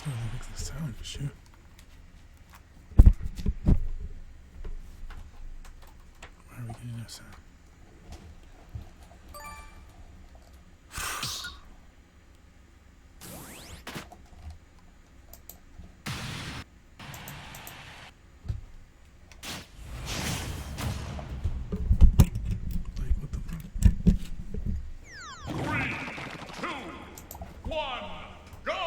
really like the sound for sure. Why are we getting that sound? Like, what the fuck? 3, 2, 1, go!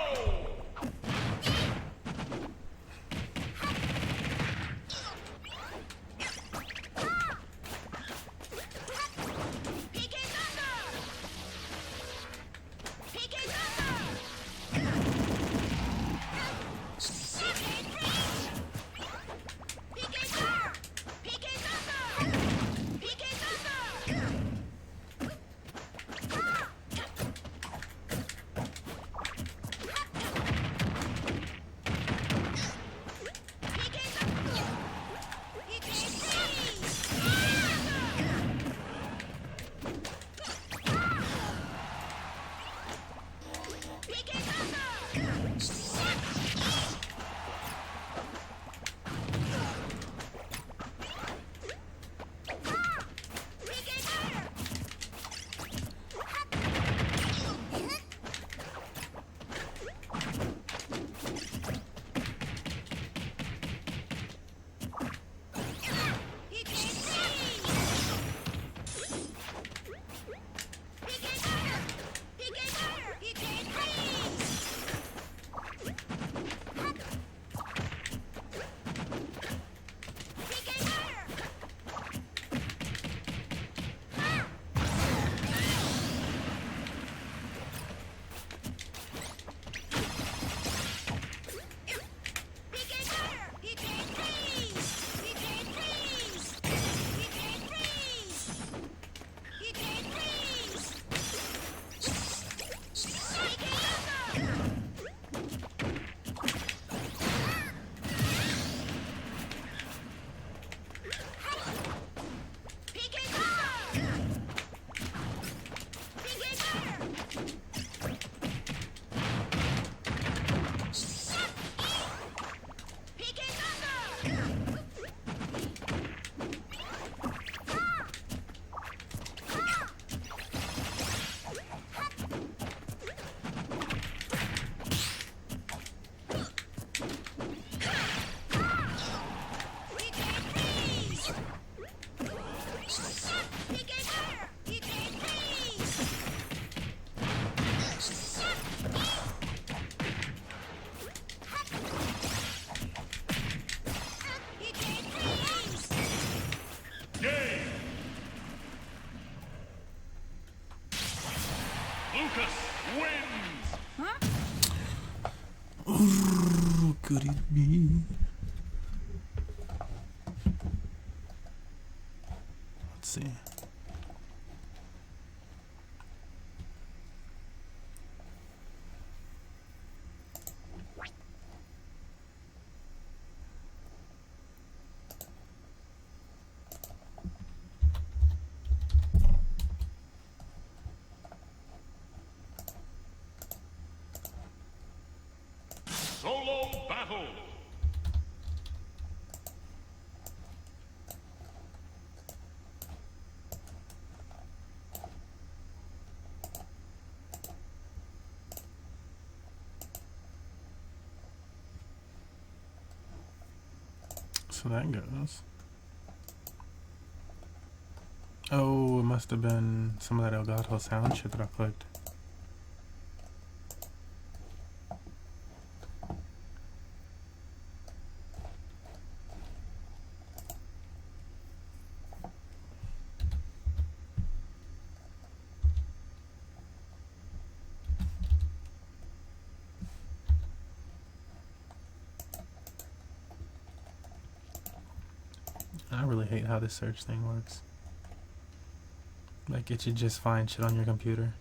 Lucas wins! Oh, could it be? Let's see. Solo battle! So that goes. Oh, it must have been some of that Elgato sound shit that I clicked. I really hate how this search thing works. Like, it should just find shit on your computer.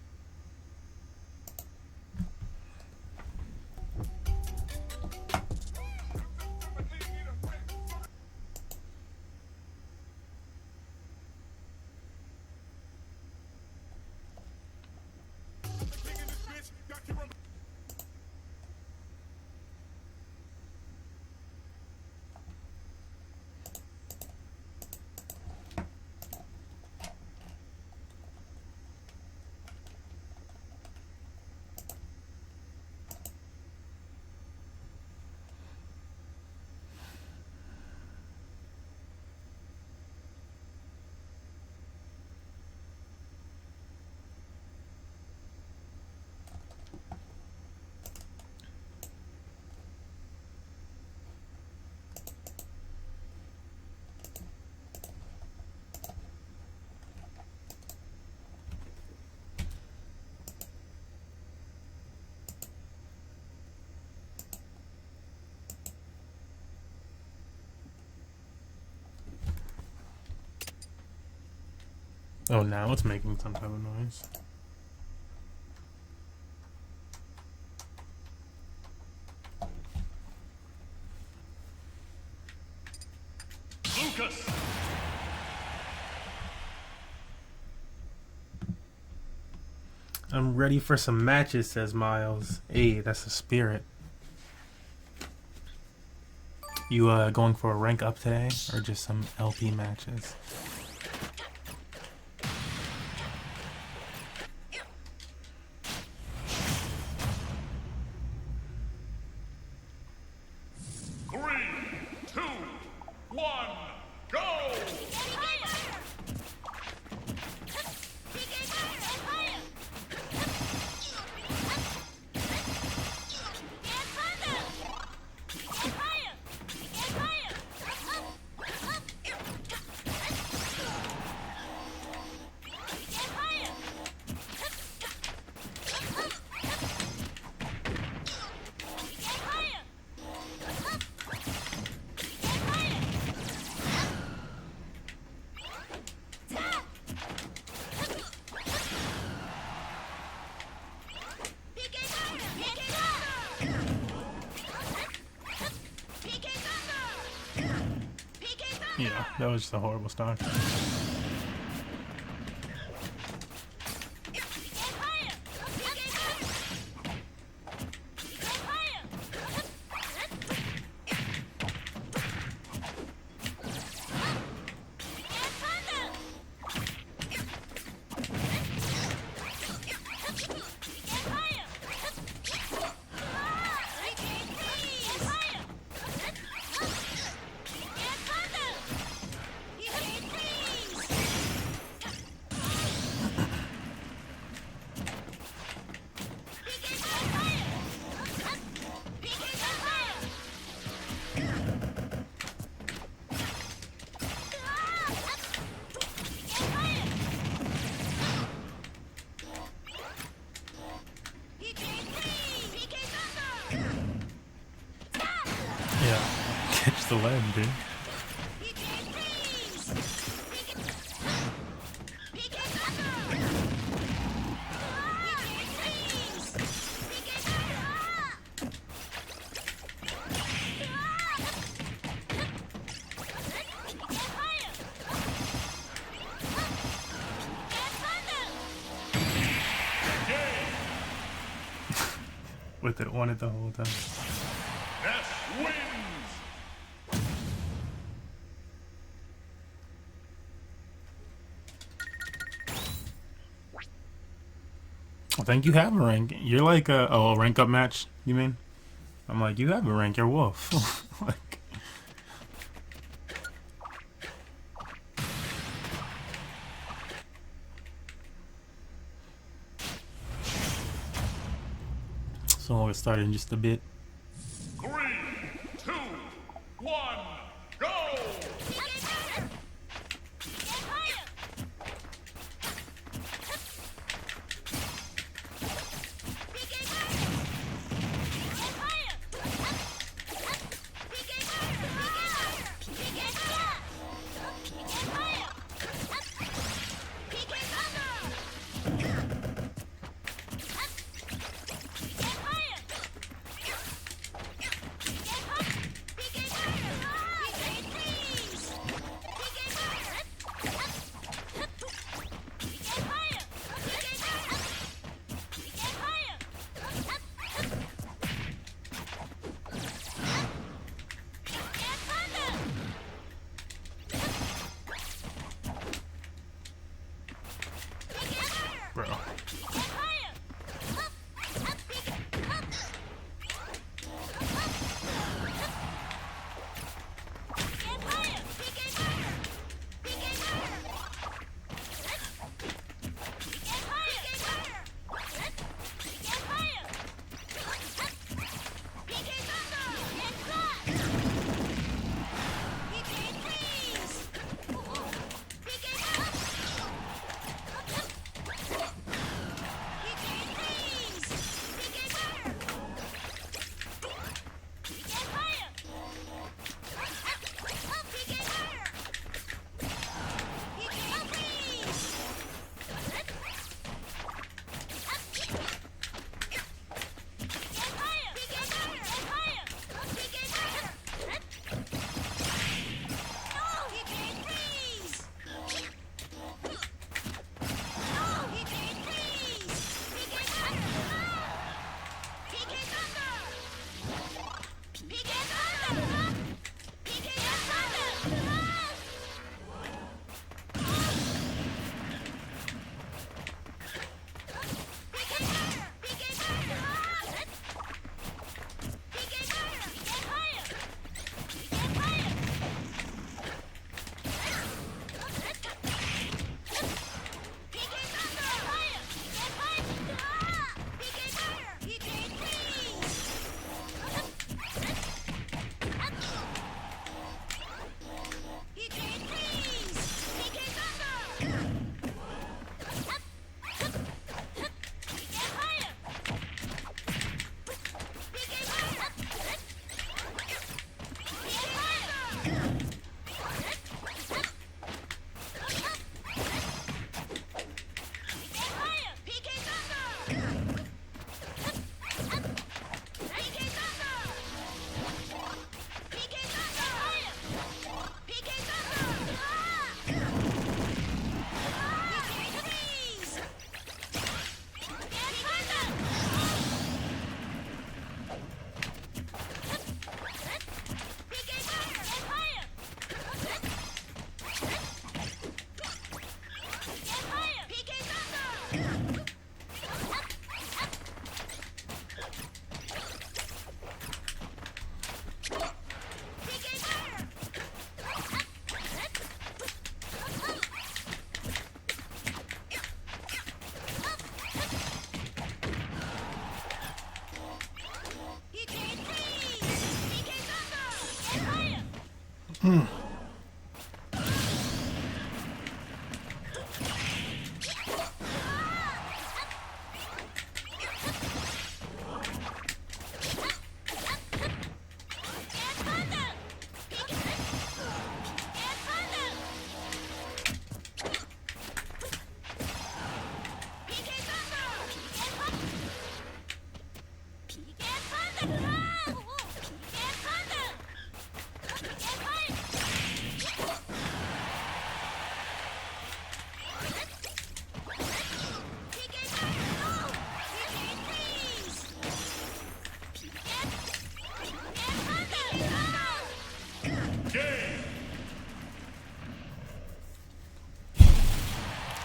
Oh, now it's making some type of noise. Lucas. I'm ready for some matches, says Miles. Hey, that's a spirit. You going for a rank up today, or just some LP matches? Yeah, that was just a horrible start. Catch the lead, dude. With it on it the whole time. Best wins. I think you have a rank. You're like a rank up match, you mean? I'm like, you have a rank, you're Wolf. Like, so we'll get started in just a bit. 3, 2, 1, go! Bro.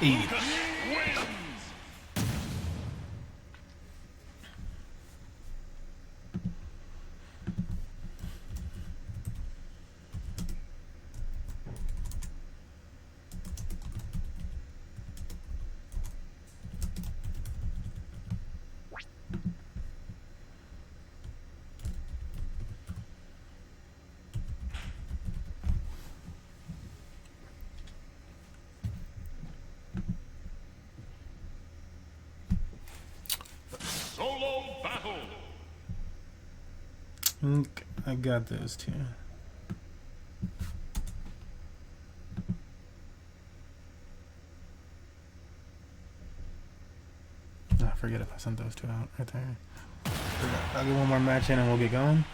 Eat. Wins. Solo battle. I got those two. I forget if I sent those two out right there. I'll get one more match in and we'll get going.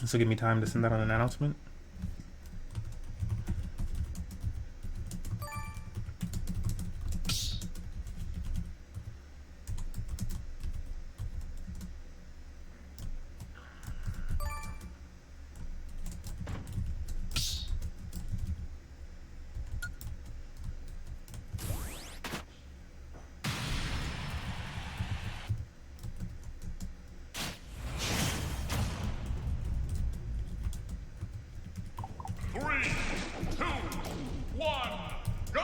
This will give me time to send that on an announcement. Three, two, one, go!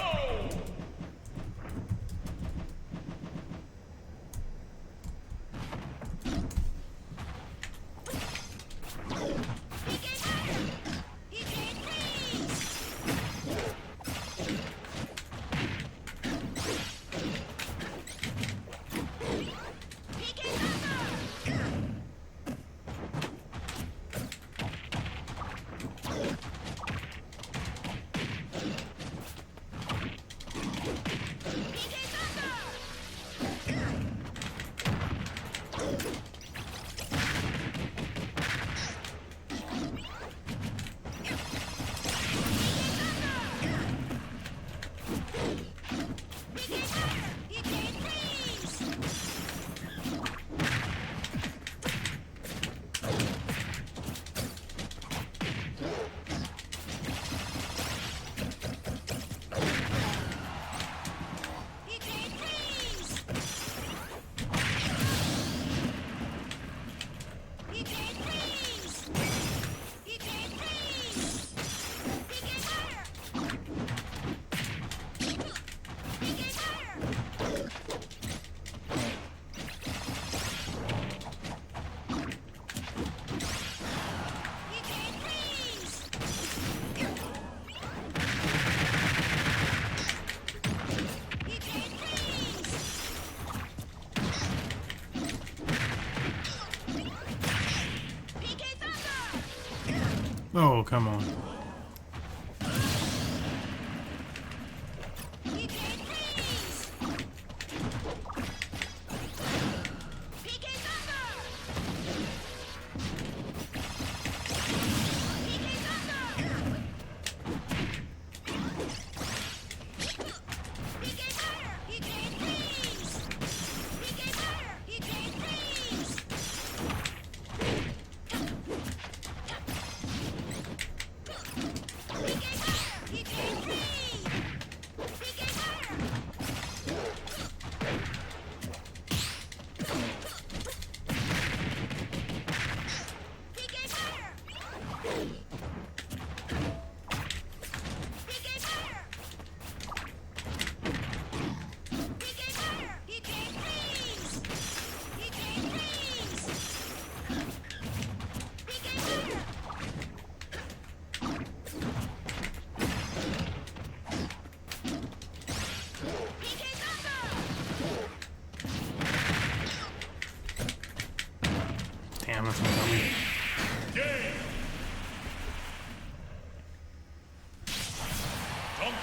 Oh, come on.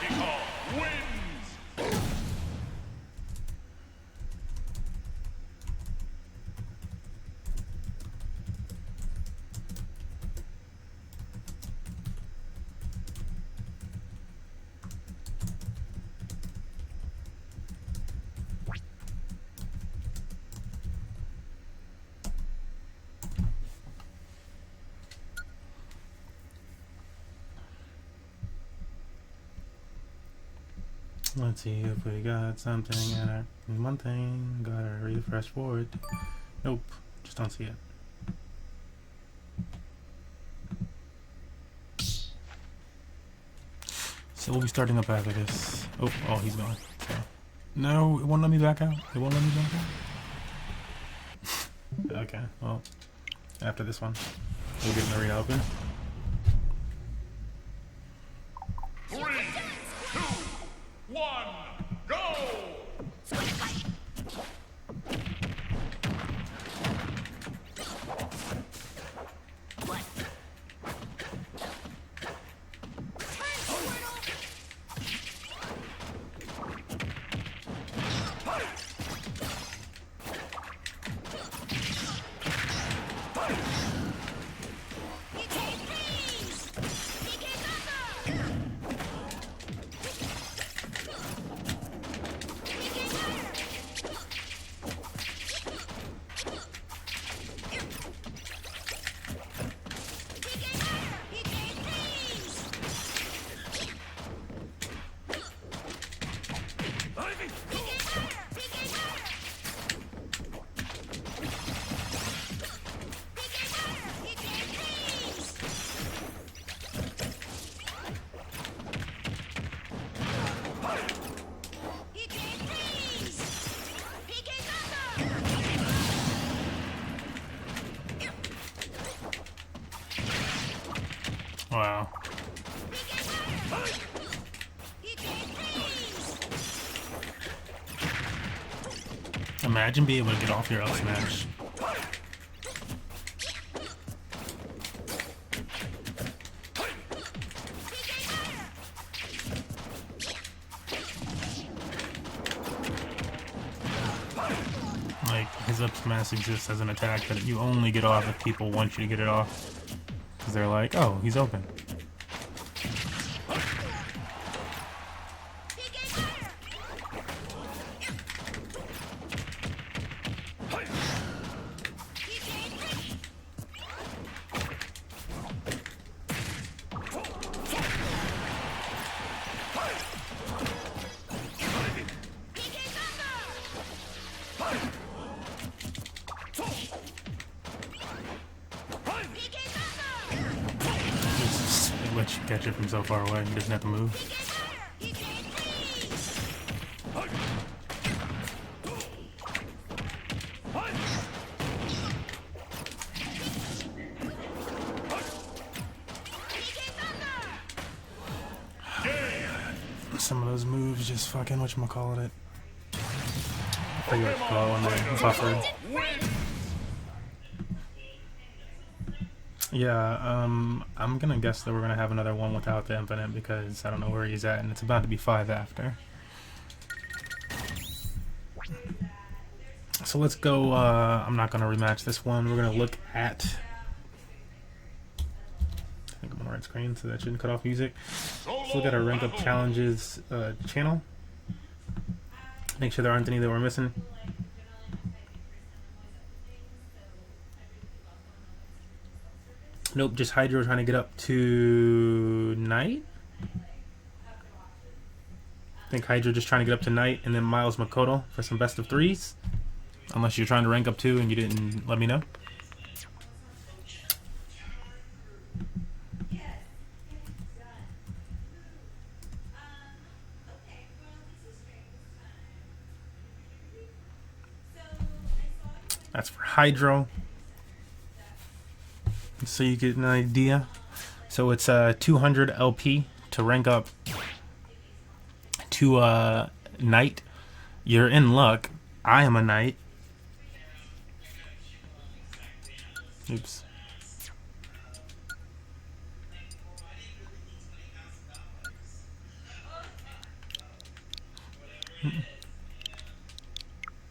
Donkey Kong wins! Let's see if we got something in it. One thing, gotta refresh forward. Nope, just don't see it. So we'll be starting up after this. Oh, he's gone. So. No, it won't let me back out. It won't let me back out. Okay, well, after this one, we'll get an arena open. 3, 2, 1, go! Wow. Imagine being able to get off your L smash. Like, his up smash exists as an attack that you only get off if people want you to get it off. Because they're like, oh, he's open. Let you catch it from so far away. He doesn't have to move. Some of those moves just fucking whatchamacallit it. I think it's when they buffered. Yeah, I'm gonna guess that we're gonna have another one without the infinite because I don't know where he's at, and it's about to be 5 after. So let's go. I'm not gonna rematch this one. We're gonna look at. I think I'm on the right screen, so that shouldn't cut off music. Let's look at our rank up challenges channel. Make sure there aren't any that we're missing. Nope, just Hydro trying to get up to Knight. I think Hydro just trying to get up to Knight, and then Miles Makoto for some best of 3s. Unless you're trying to rank up 2 and you didn't let me know. That's for Hydro. So you get an idea. So it's 200 LP to rank up to Knight. You're in luck. I am a Knight. Oops.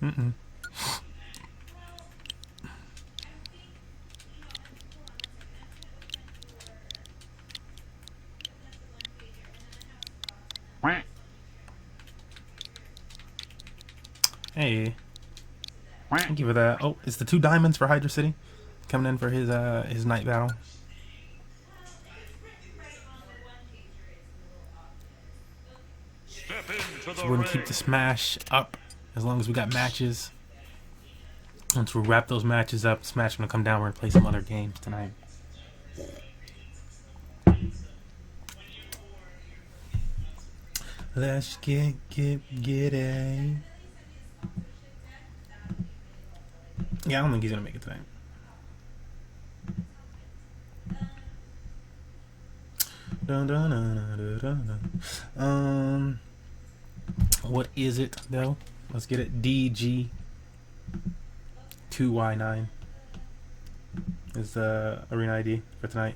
Mm-mm. Hey, thank you for that. Oh, it's the 2 diamonds for Hydra City coming in for his night battle. Step into So the we're gonna ring. keep the smash up as long as we got matches. Once we wrap those matches up, Smash gonna come down. We're gonna play some other games tonight. Let's get it. Yeah, I don't think he's gonna make it tonight. Dun, dun, dun, dun, dun, dun. What is it though? Let's get it. DG2Y9 is the arena ID for tonight.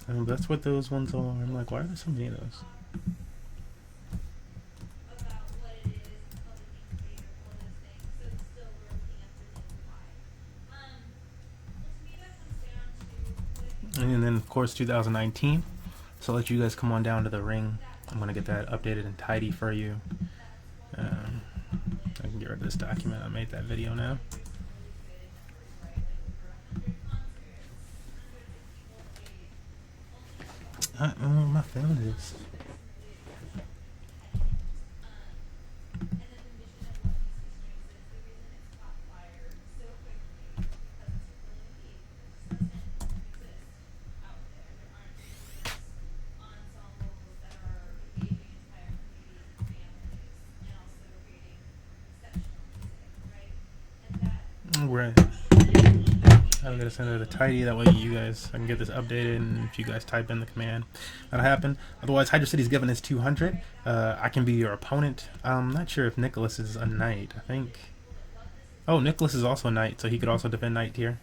That's what those ones are. I'm like, why are there so many of those? And then of course 2019. So I'll let you guys come on down to the ring. I'm gonna get that updated and tidy for you. I can get rid of this document. I made that video now. I don't know where my phone is. Right. I'm gonna send it a tidy, that way you guys, I can get this updated, and if you guys type in the command, that'll happen. Otherwise, Hydra City's given us 200. I can be your opponent. I'm not sure if Nicholas is a knight. I think. Oh, Nicholas is also a knight, so he could also defend knight tier.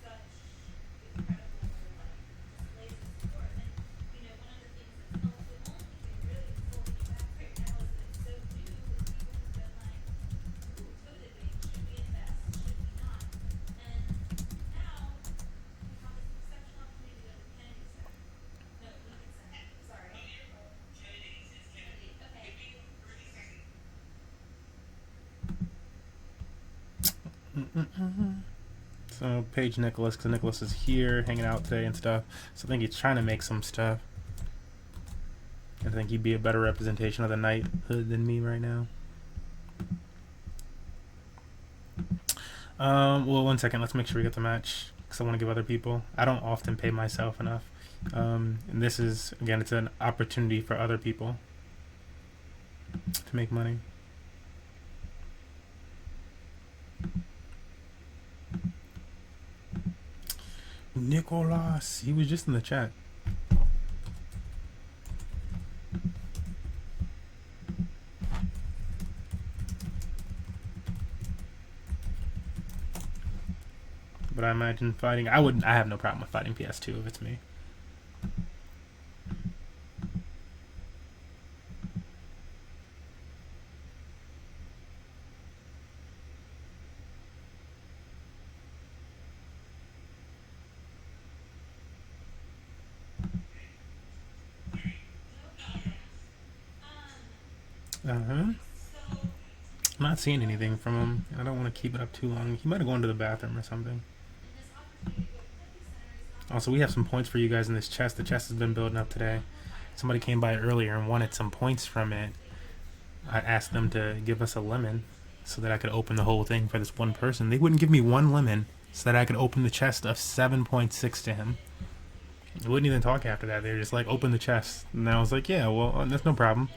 So page Nicholas, because Nicholas is here hanging out today and stuff. So I think he's trying to make some stuff. I think he'd be a better representation of the knighthood than me right now. Well, 1 second. Let's make sure we get the match, because I want to give other people. I don't often pay myself enough. And this is, again, it's an opportunity for other people to make money. Nicholas, he was just in the chat. But I imagine fighting, I have no problem with fighting PS2 if it's me. I'm not seeing anything from him. I don't want to keep it up too long. He might have gone to the bathroom or something. Also, we have some points for you guys in this chest. The chest has been building up today. Somebody came by earlier and wanted some points from it. I asked them to give us a lemon so that I could open the whole thing for this one person. They wouldn't give me 1 lemon so that I could open the chest of 7.6 to him. They wouldn't even talk after that. They were just like, open the chest. And I was like, yeah, well, that's no problem.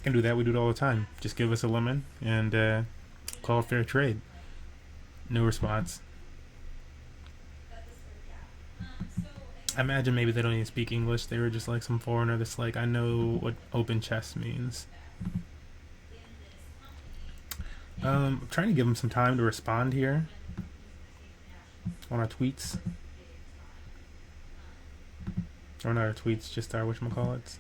Can do that. We do it all the time. Just give us a lemon and call it fair trade. No response. I imagine maybe they don't even speak English. They were just like some foreigner that's like, I know what open chest means. I'm trying to give them some time to respond here on our tweets. Or not our tweets, just our whatchamacallits.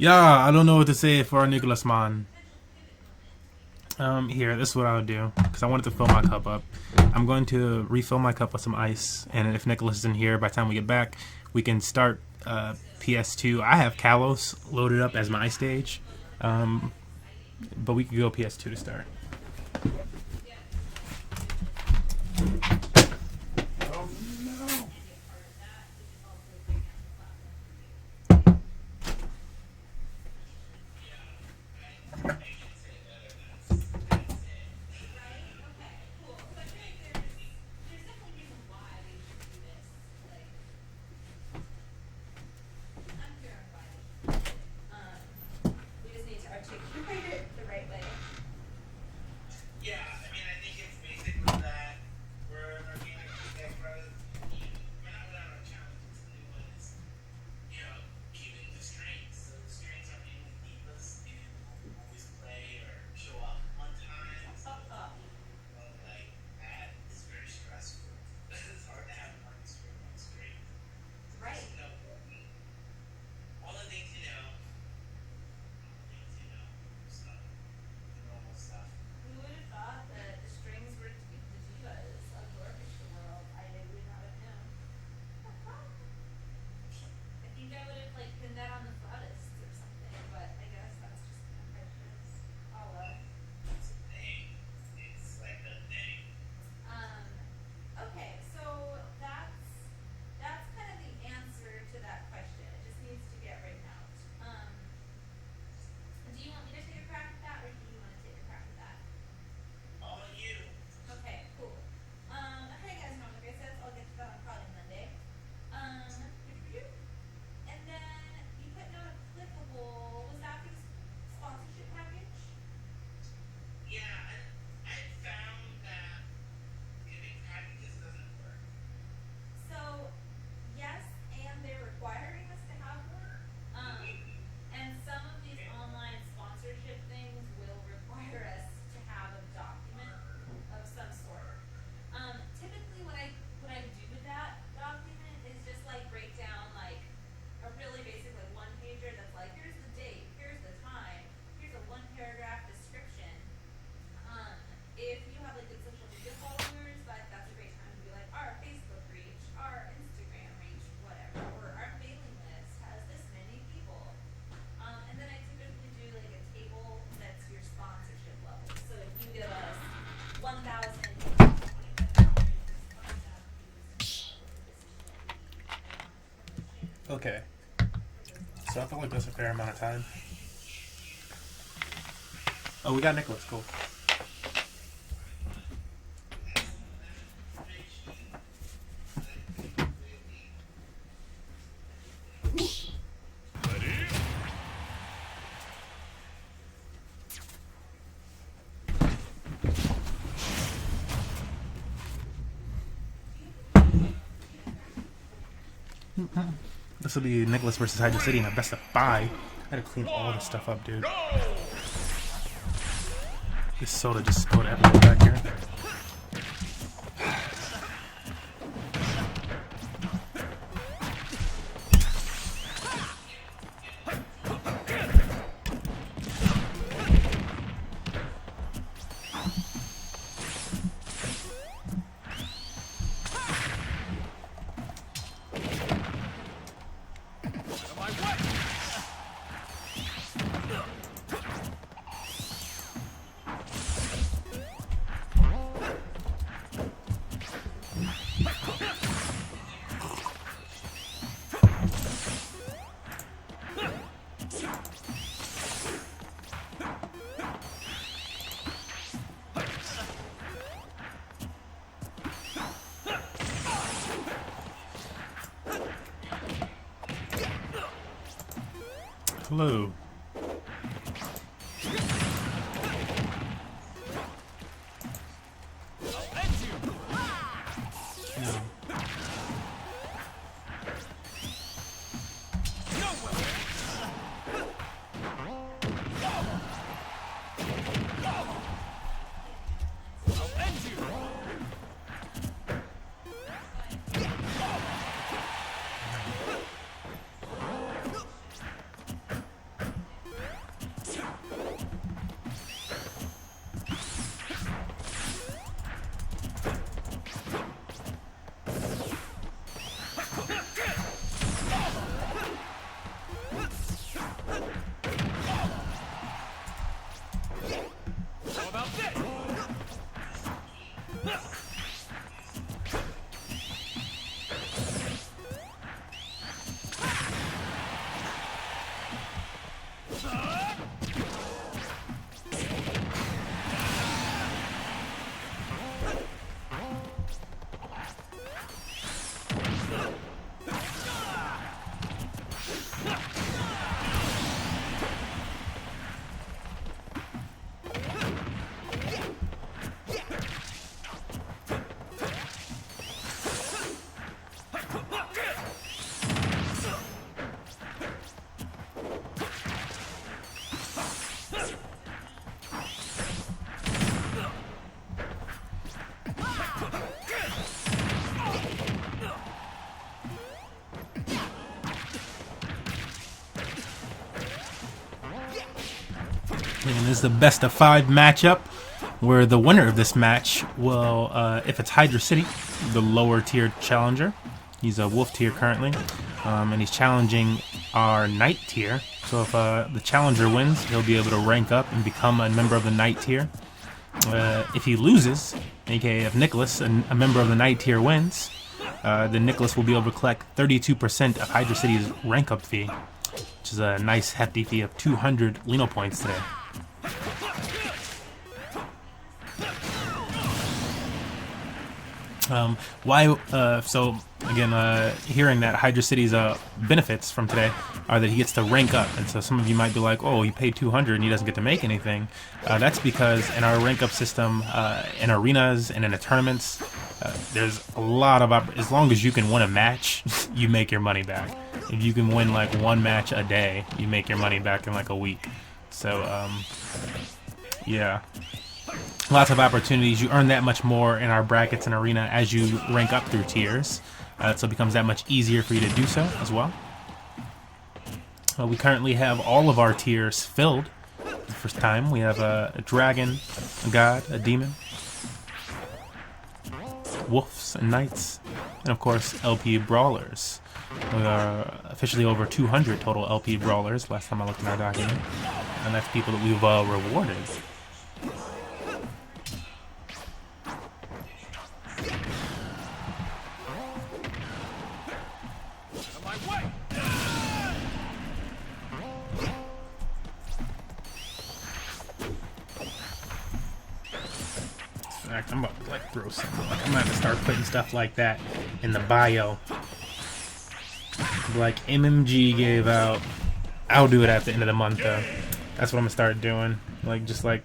Yeah, I don't know what to say for Nicholas Man. Here, this is what I would do, because I wanted to fill my cup up. I'm going to refill my cup with some ice, and if Nicholas isn't here, by the time we get back, we can start PS2. I have Kalos loaded up as my stage, but we could go PS2 to start. Oh, no. Okay. So I feel like that's a fair amount of time. Oh, we got Nicholas. Cool. This will be Nicholas versus Hydro City in a best of 5. I had to clean all this stuff up, dude. This soda just spilled everywhere back here. Hello. And this is the best of 5 matchup, where the winner of this match will, if it's Hydra City, the lower tier challenger. He's a wolf tier currently, and he's challenging our knight tier. So if the challenger wins, he'll be able to rank up and become a member of the knight tier. If he loses, aka if Nicholas, a member of the knight tier, wins, then Nicholas will be able to collect 32% of Hydra City's rank up fee, which is a nice hefty fee of 200 Lino points today. So again, hearing that Hydra City's benefits from today are that he gets to rank up, and so some of you might be like, oh, he paid 200 and he doesn't get to make anything. That's because in our rank up system, in arenas and in the tournaments, there's a lot of as long as you can win a match, you make your money back. If you can win like 1 match a day, you make your money back in like a week. So yeah. Lots of opportunities. You earn that much more in our brackets and arena as you rank up through tiers. So it becomes that much easier for you to do so as well. We currently have all of our tiers filled for the first time. We have a dragon, a god, a demon, wolves and knights, and of course LP brawlers. We are officially over 200 total LP brawlers last time I looked in our document. And that's people that we've rewarded. I'm about to like throw something. Like, I'm gonna have to start putting stuff like that in the bio. Like MMG gave out. I'll do it at the end of the month though. That's what I'm gonna start doing. Like just like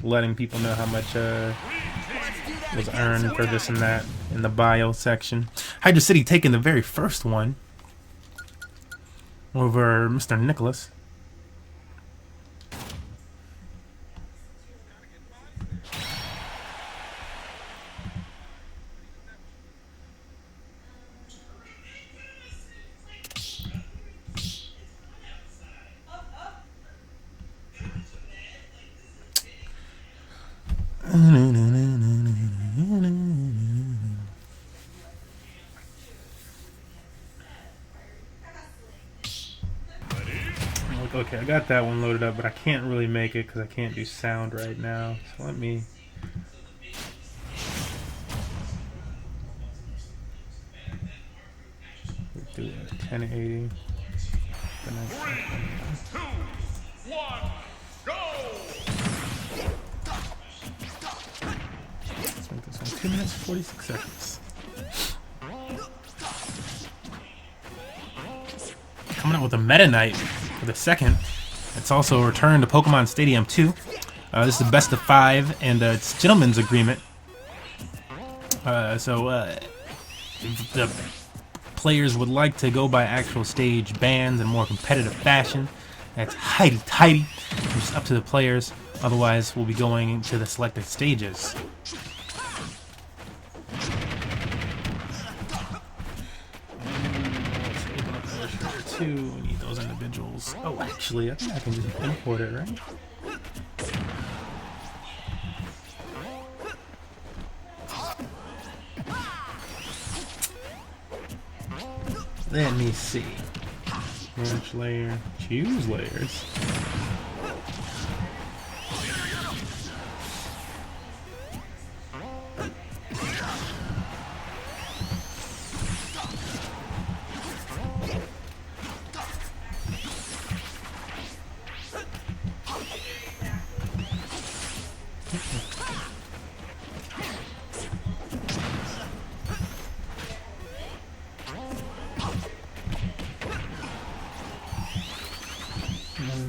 letting people know how much was earned for this and that in the bio section. Hydra City taking the very first one over Mr. Nicholas. Okay, I got that one loaded up, but I can't really make it because I can't do sound right now. So let me... do a 1080. 3, 2, 1, go! Let's make this one 2 minutes 46 seconds. Coming out with a Meta Knight for the second. It's also a return to Pokemon Stadium 2. This is the best of 5, and it's Gentleman's Agreement. If the players would like to go by actual stage bans in more competitive fashion, that's tighty. It's just up to the players. Otherwise, we'll be going to the selected stages. We need those individuals. Oh, actually, I think I can just import it, right? Let me see. Merge layer, choose layers.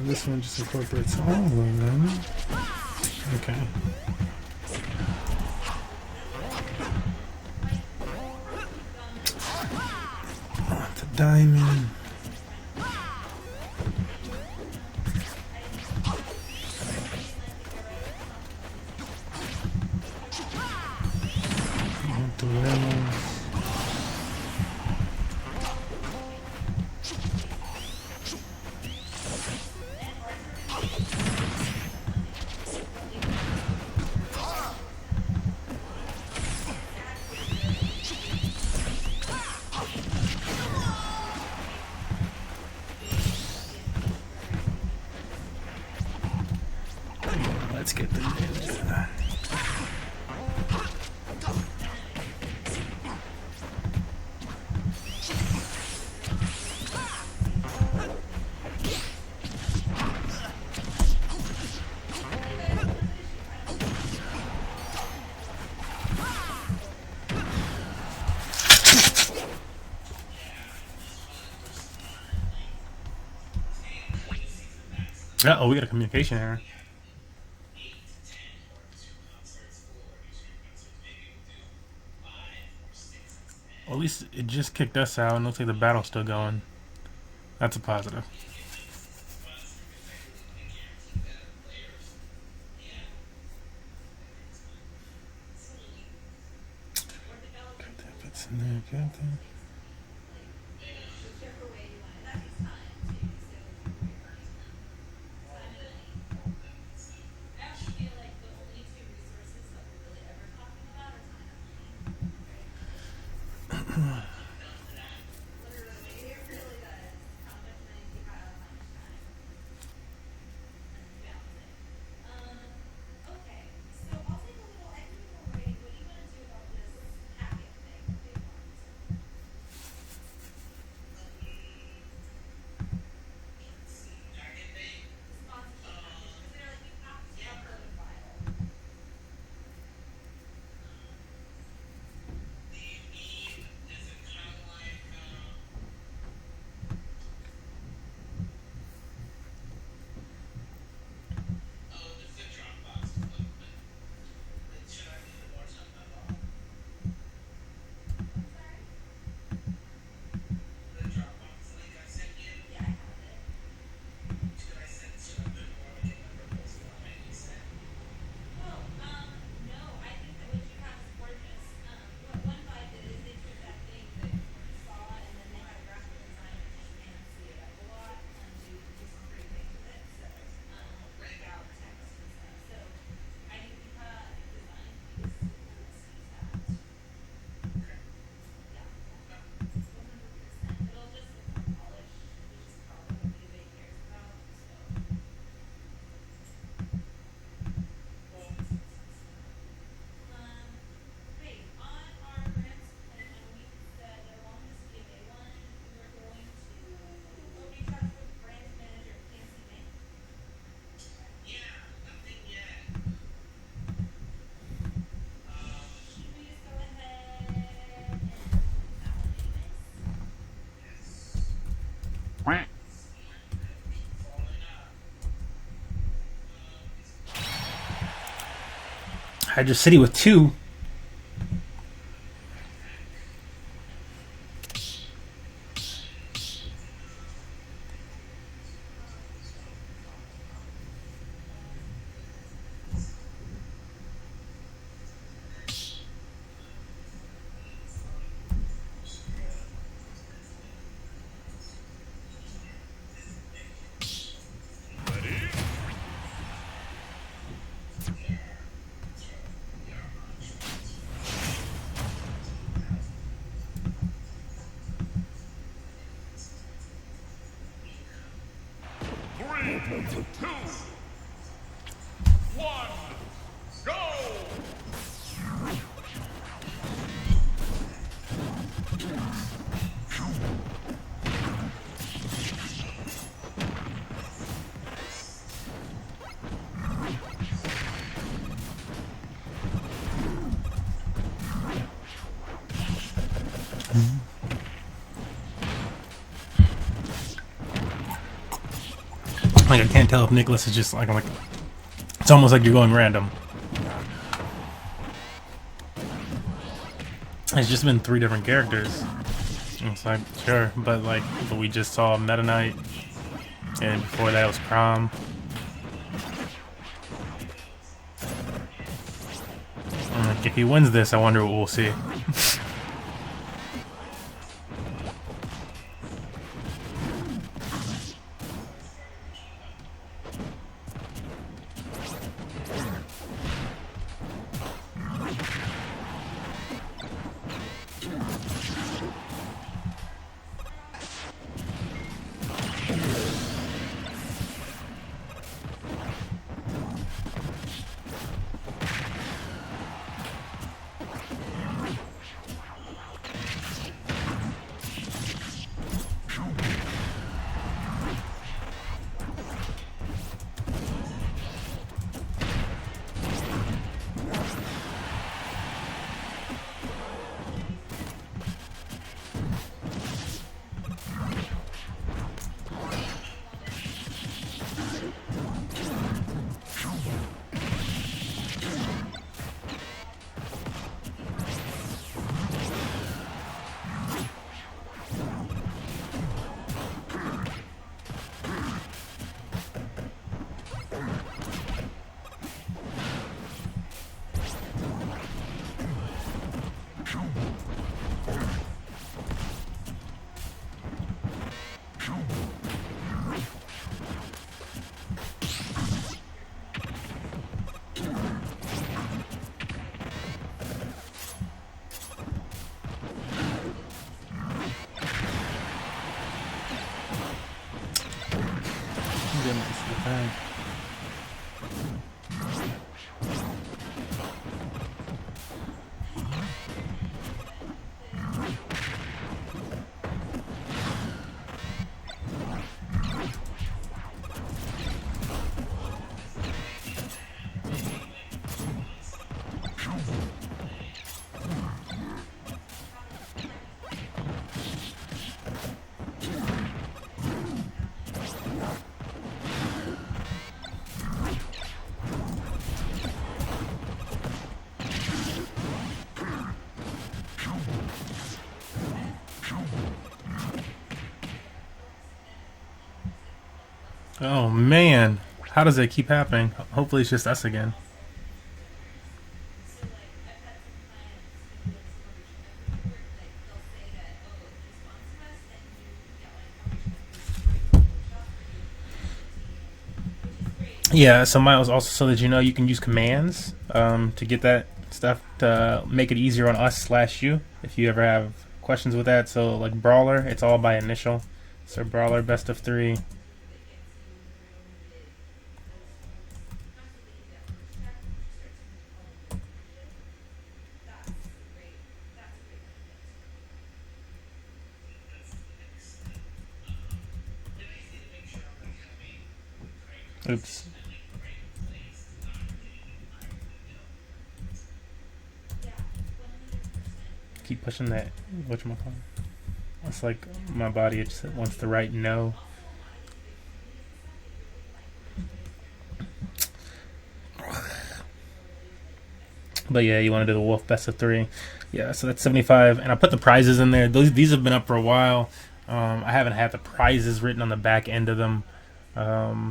This one just incorporates all of them. Okay. The diamond. The rails. Let's get the ninja. Oh, we got a communication error. Well, at least it just kicked us out, and looks like the battle's still going. That's a positive. Hydra City with 2. Like, I can't tell if Nicholas is just like, I'm like, it's almost like you're going random. It's just been 3 different characters. It's like, sure, but we just saw Meta Knight, and before that was Prom. Like, if he wins this, I wonder what we'll see. back. Oh man, how does it keep happening? Hopefully it's just us again. Yeah, so Miles, also so that you know, you can use commands to get that stuff to make it easier on us / you if you ever have questions with that. So like Brawler, it's all by initial. So Brawler best of 3. Oops. Keep pushing that. Whatchamacallit? It's like my body, it just wants to write no. But yeah, you want to do the Wolf best of 3. Yeah, so that's 75. And I put the prizes in there. These have been up for a while. I haven't had the prizes written on the back end of them.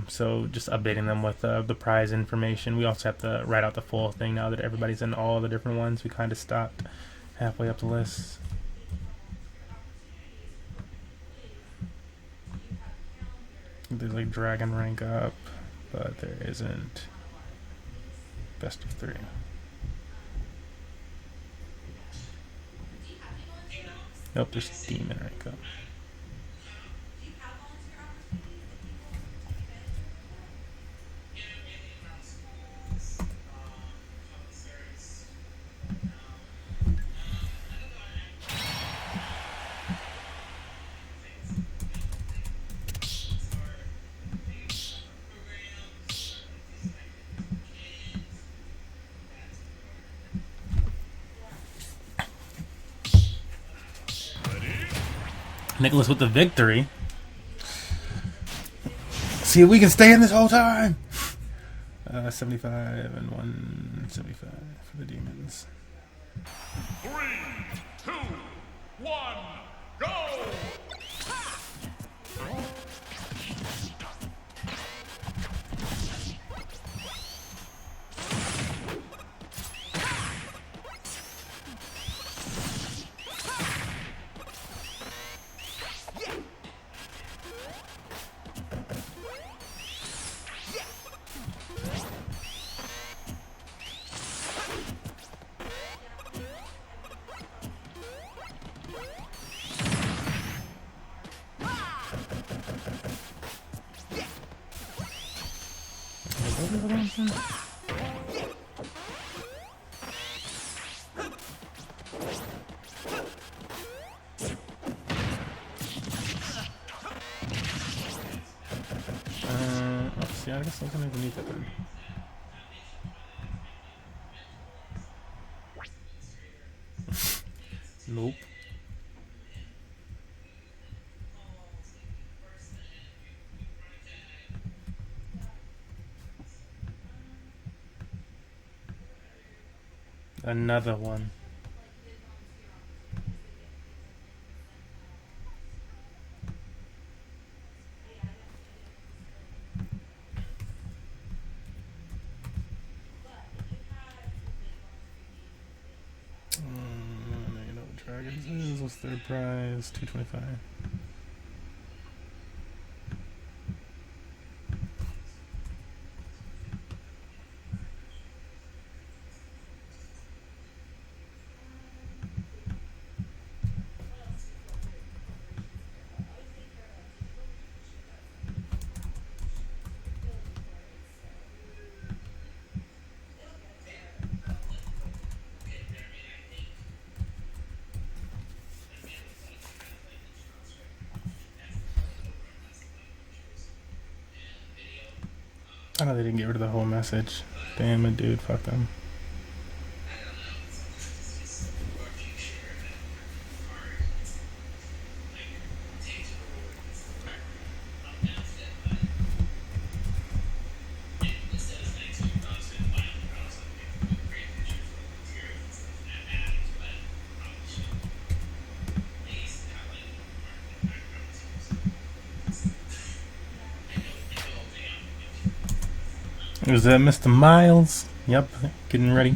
So just updating them with the prize information. We also have to write out the full thing now that everybody's in all the different ones. We kind of stopped halfway up the list. There's like dragon rank up, but there isn't best of 3. Nope, there's steemit rank up. Nicholas with the victory. See if we can stay in this whole time. 75 and 175 for the demons. 3, 2, 1, go! See, I guess I don't even need that then. Nope. Another one. You know what dragons is. What's their prize? 225. I know they didn't get rid of the whole message. Damn it, dude. Fuck them. Was that Mr. Miles? Yep, getting ready.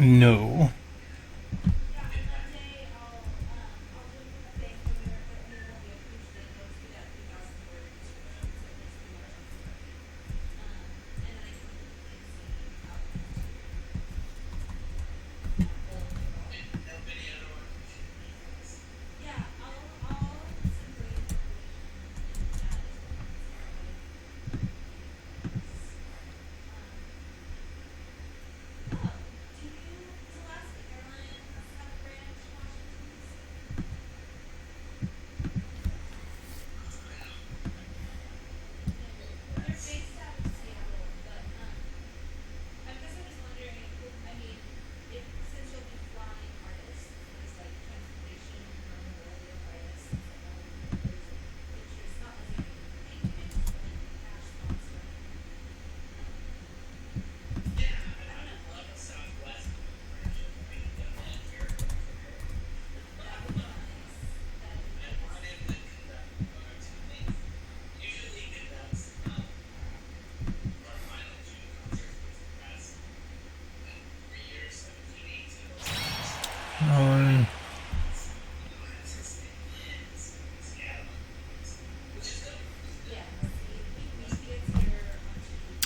No.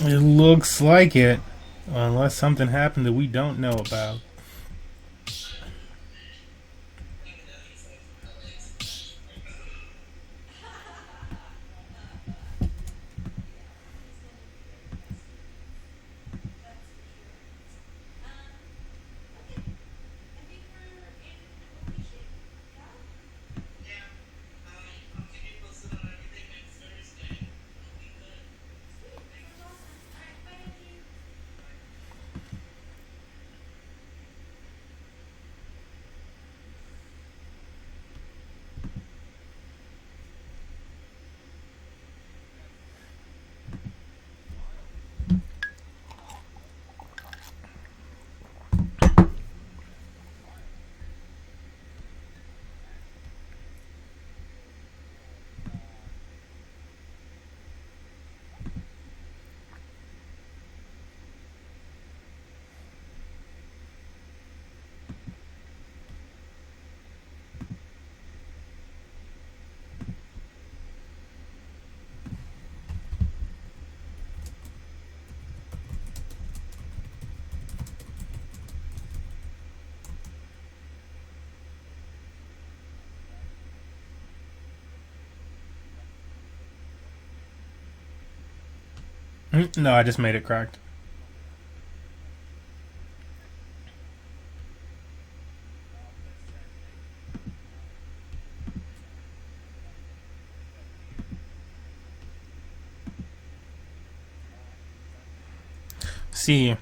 It looks like it. Unless something happened that we don't know about. No, I just made it cracked. See,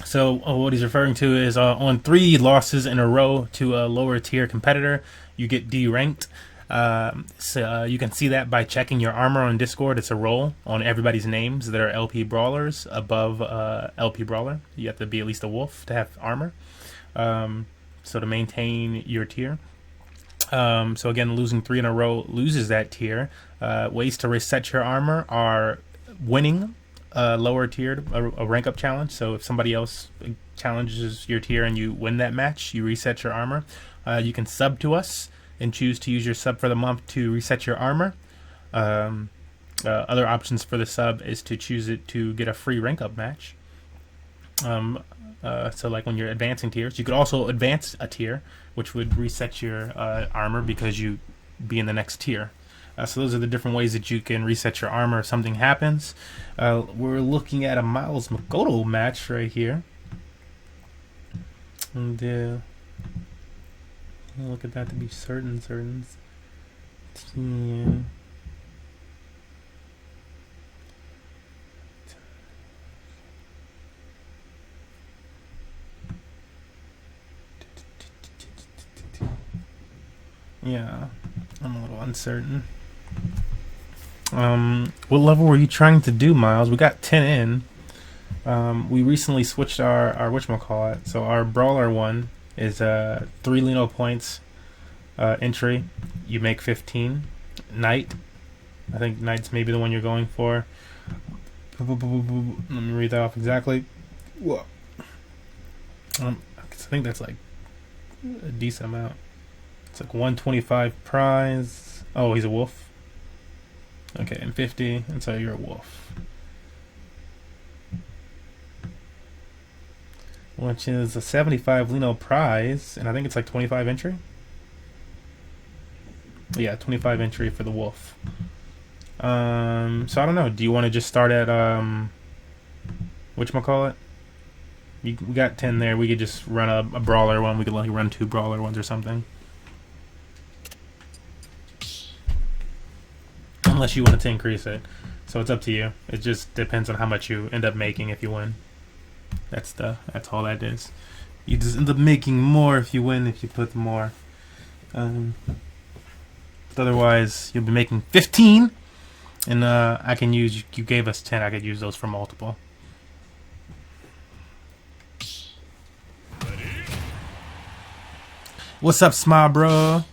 so what he's referring to is on 3 losses in a row to a lower tier competitor, you get deranked. So you can see that by checking your armor on Discord. It's a roll on everybody's names that are LP brawlers above LP brawler. You have to be at least a wolf to have armor. So to maintain your tier. So again, losing 3 in a row loses that tier. Ways to reset your armor are winning lower tiered a rank up challenge. So if somebody else challenges your tier and you win that match, you reset your armor. You can sub to us and choose to use your sub for the month to reset your armor. Other options for the sub is to choose it to get a free rank up match. So like when you're advancing tiers, you could also advance a tier, which would reset your armor because you be in the next tier. So those are the different ways that you can reset your armor if something happens. We're looking at a Miles Makoto match right here. And look at that to be certain. Team. Yeah, I'm a little uncertain. What level were you trying to do, Miles? We got 10 in. We recently switched our whatchamacallit. So our brawler one is 3 Lino points entry. You make 15. Knight. I think Knight's maybe the one you're going for. Let me read that off exactly. Whoa. I think that's like a decent amount. It's like 125 prize. Oh, he's a wolf. Okay, and 50, and so you're a wolf. Which is a 75 Lino prize, and I think it's like 25 entry. Yeah, 25 entry for the wolf. So I don't know. Do you want to just start at whatchamacallit? We got 10 there. We could just run a brawler one. We could like run 2 brawler ones or something. Unless you wanted to increase it. So it's up to you. It just depends on how much you end up making if you win. That's all that is. You just end up making more if you win, if you put more. But otherwise, you'll be making 15. And I can use, you gave us 10, I could use those for multiple. What's up, Smile Bro?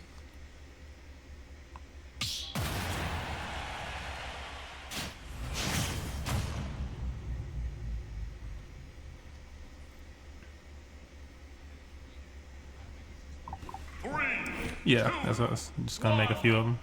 Yeah, that's what I was just gonna make a few of them.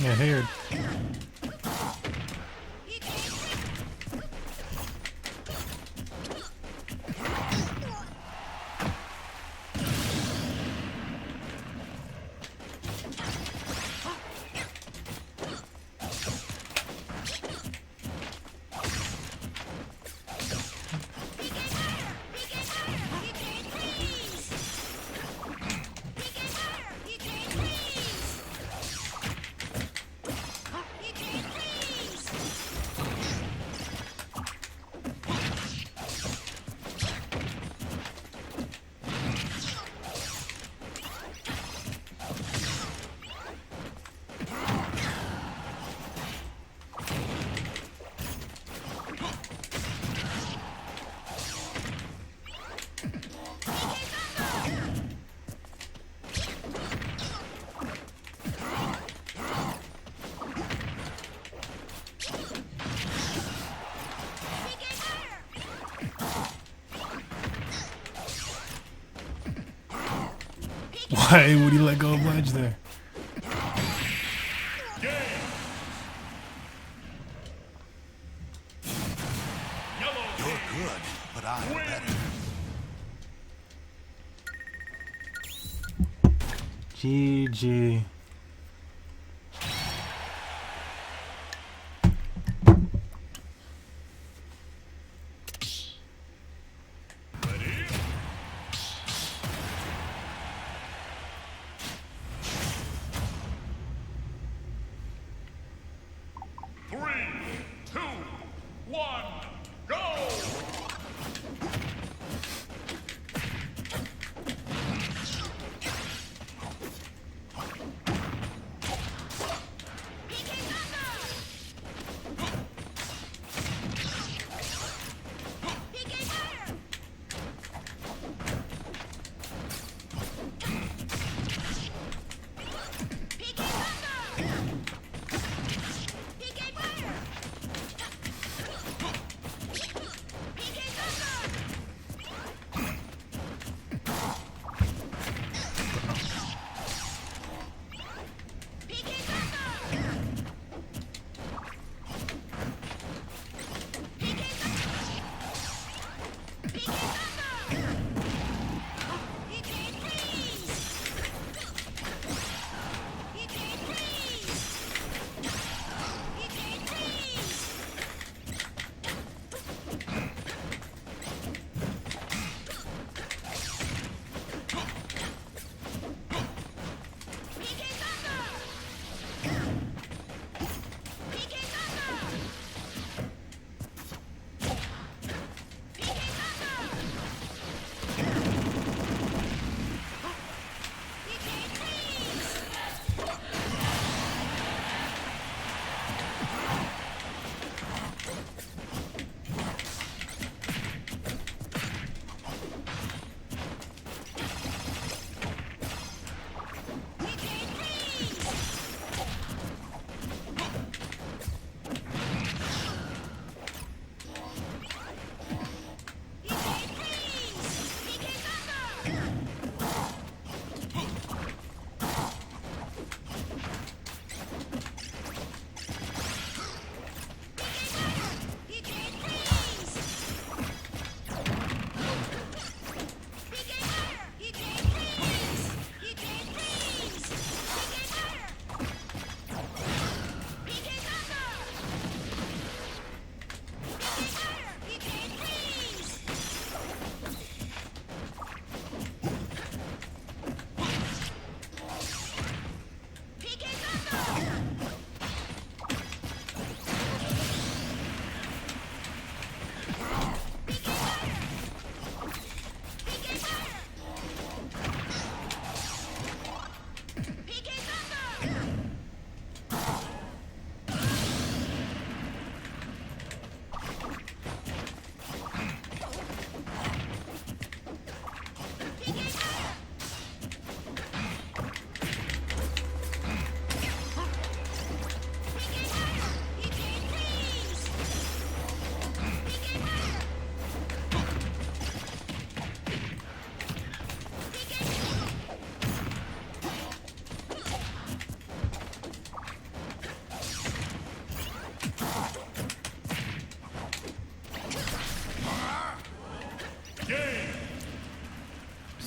Yeah, here. Why would he let go of ledge there? You're good, but I'm better. GG.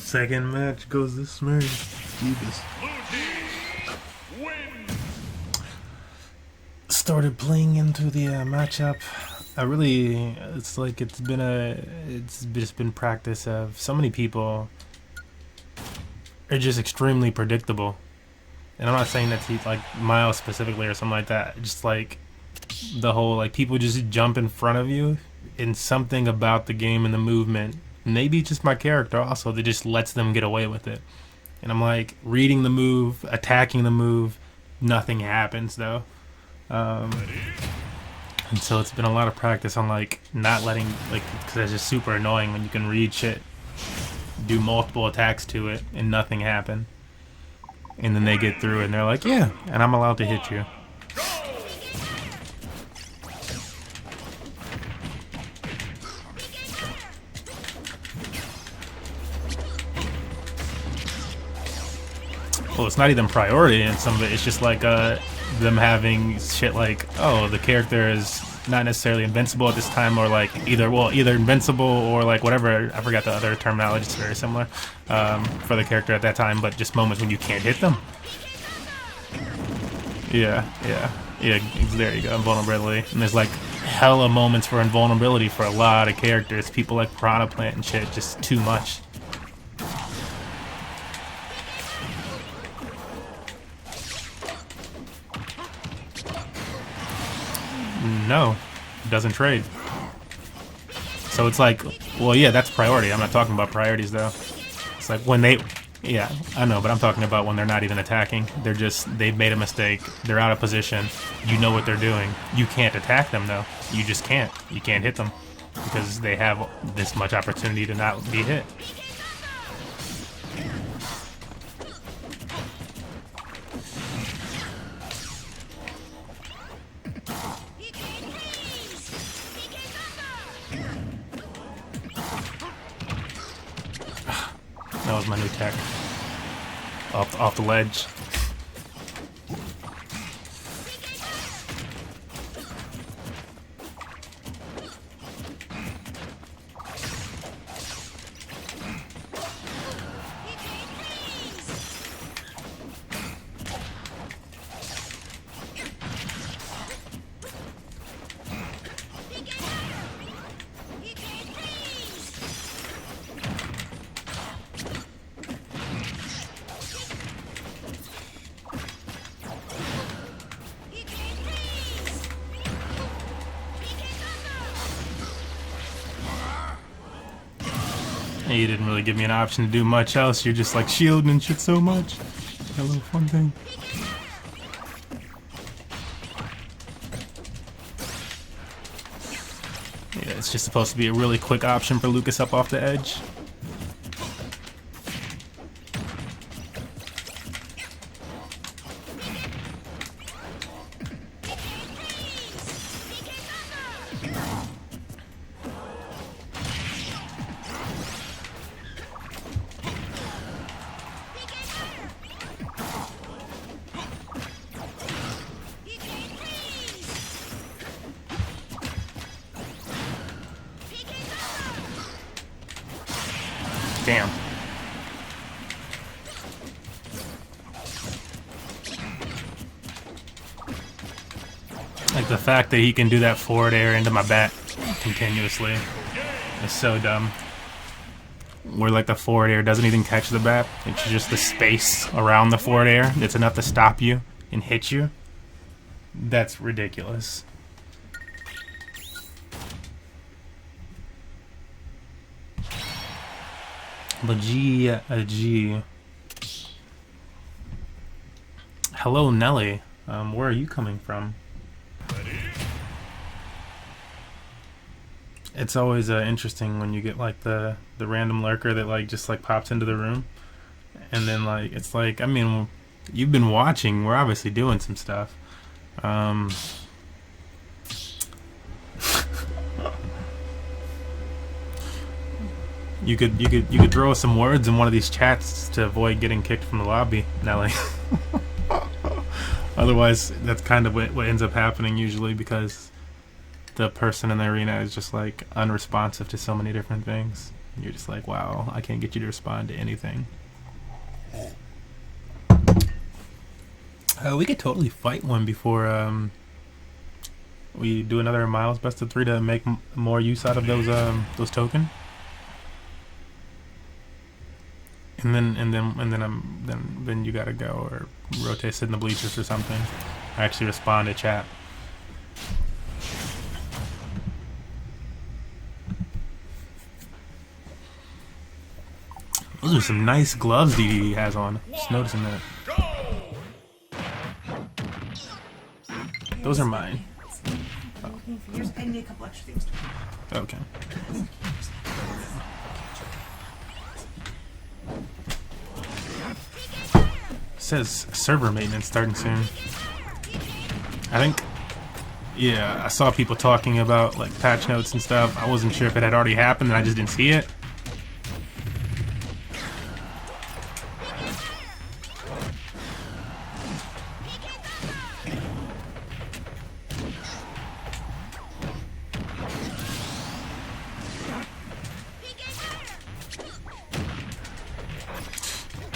Second match goes this Murray. Jeebus. Started playing into the matchup. It's like it's just been practice of so many people are just extremely predictable. And I'm not saying that's like Miles specifically or something like that. Just like the whole like people just jump in front of you, and something about the game and the movement, maybe just my character also, that just lets them get away with it. And I'm like reading the move, attacking the move, nothing happens though. And so it's been a lot of practice on like not letting, like, because it's just super annoying when you can read shit, do multiple attacks to it and nothing happen, and then they get through and they're like, yeah, and I'm allowed to hit you. Well, it's not even priority in some of it. It's just like them having shit like, oh, the character is not necessarily invincible at this time, or like either invincible or like whatever. I forgot the other terminology. It's very similar for the character at that time, but just moments when you can't hit them. Yeah. There you go, invulnerability. And there's like hella moments for invulnerability for a lot of characters. People like Piranha Plant and shit, just too much. No, it doesn't trade. So it's like, well, yeah, that's priority. I'm not talking about priorities though. It's like when they, yeah, I know, but I'm talking about when they're not even attacking. They've made a mistake. They're out of position. You know what they're doing. You can't attack them though. You just can't. You can't hit them because they have this much opportunity to not be hit. That was my new tech. Off the ledge. You didn't really give me an option to do much else. You're just like shielding and shit so much. That little fun thing. Yeah, it's just supposed to be a really quick option for Lucas up off the edge. Damn. Like the fact that he can do that forward air into my bat continuously is so dumb. Where like the forward air doesn't even catch the bat. It's just the space around the forward air that's enough to stop you and hit you. That's ridiculous. But G. Hello, Nelly. Where are you coming from? It's always interesting when you get like the random lurker that like just like pops into the room, and then like it's like, I mean, you've been watching. We're obviously doing some stuff. You could throw some words in one of these chats to avoid getting kicked from the lobby, Nelly. Otherwise, that's kind of what ends up happening usually, because the person in the arena is just like unresponsive to so many different things. You're just like, wow, I can't get you to respond to anything. We could totally fight one before we do another Miles best of 3 to make more use out of those tokens. And then you gotta go or rotate, sit in the bleachers or something. I actually respond to chat. Those are some nice gloves DDD has on. Just noticing that. Those are mine. Oh. I need a couple extra things. Okay. It says server maintenance starting soon. I think, yeah, I saw people talking about like patch notes and stuff. I wasn't sure if it had already happened and I just didn't see it.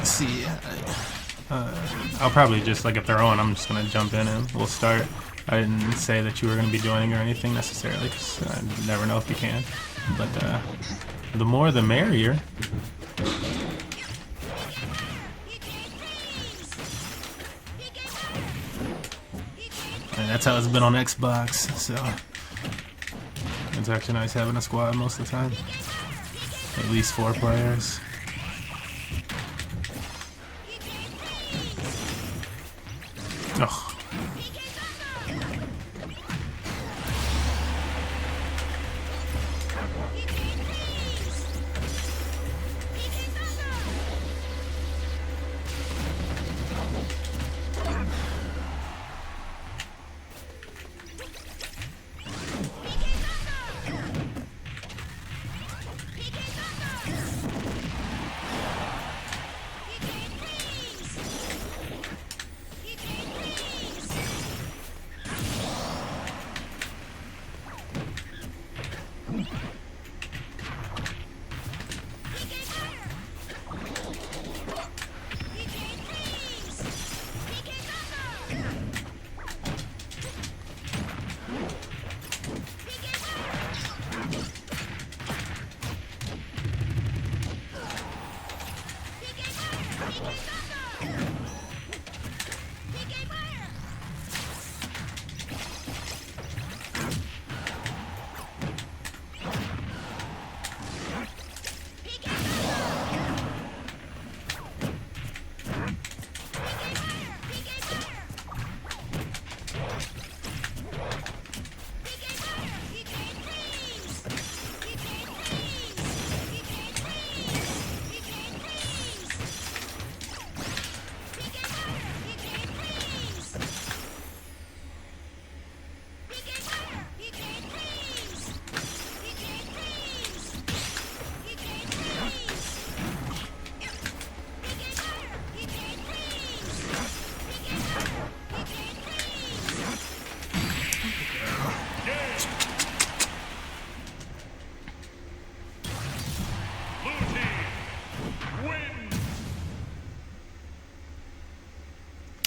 See, I'll probably just, like, if they're on, I'm just gonna jump in and we'll start. I didn't say that you were gonna be joining or anything necessarily, because I never know if you can. But the more the merrier. And that's how it's been on Xbox, so it's actually nice having a squad most of the time. At least 4 players. Ugh.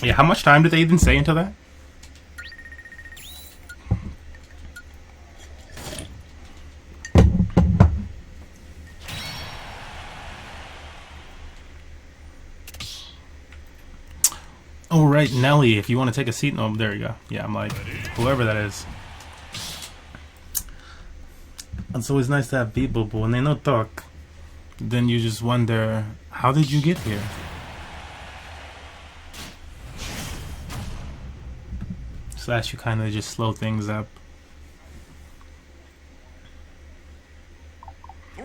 Yeah, how much time did they even say until that? Oh, right, Nelly, if you want to take a seat. Oh, there you go. Yeah, I'm like, whoever that is. It's always nice to have people, but when they don't talk, then you just wonder, how did you get here? Slash, you kind of just slow things up. 3,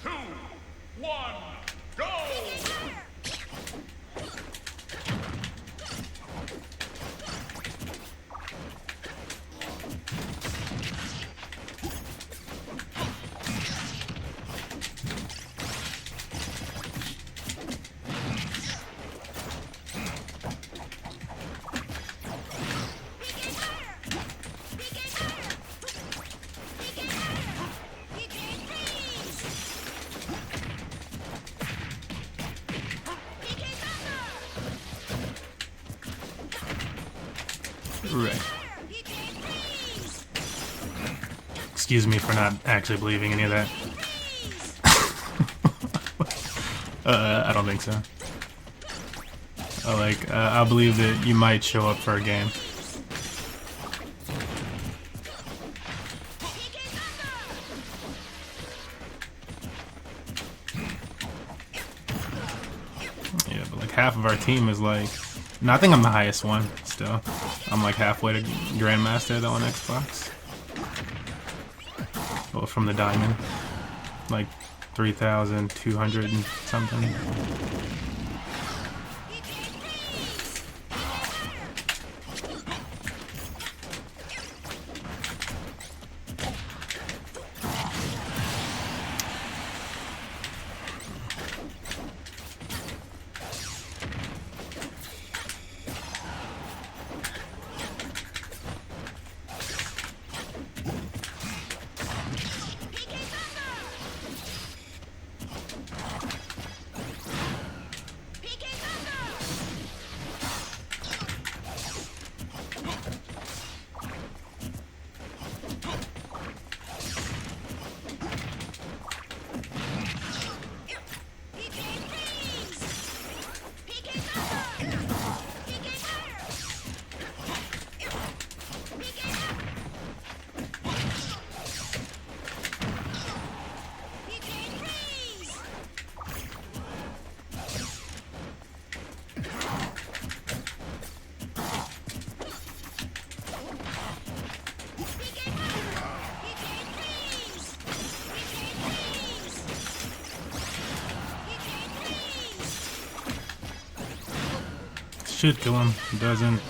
2, 1, go! Right. Excuse me for not actually believing any of that. I don't think so. I believe that you might show up for a game. Yeah, but like half of our team is like... No, I think I'm the highest one still. I'm like halfway to Grandmaster though on Xbox. Well, from the Diamond. Like 3,200 and something. Should kill him, doesn't.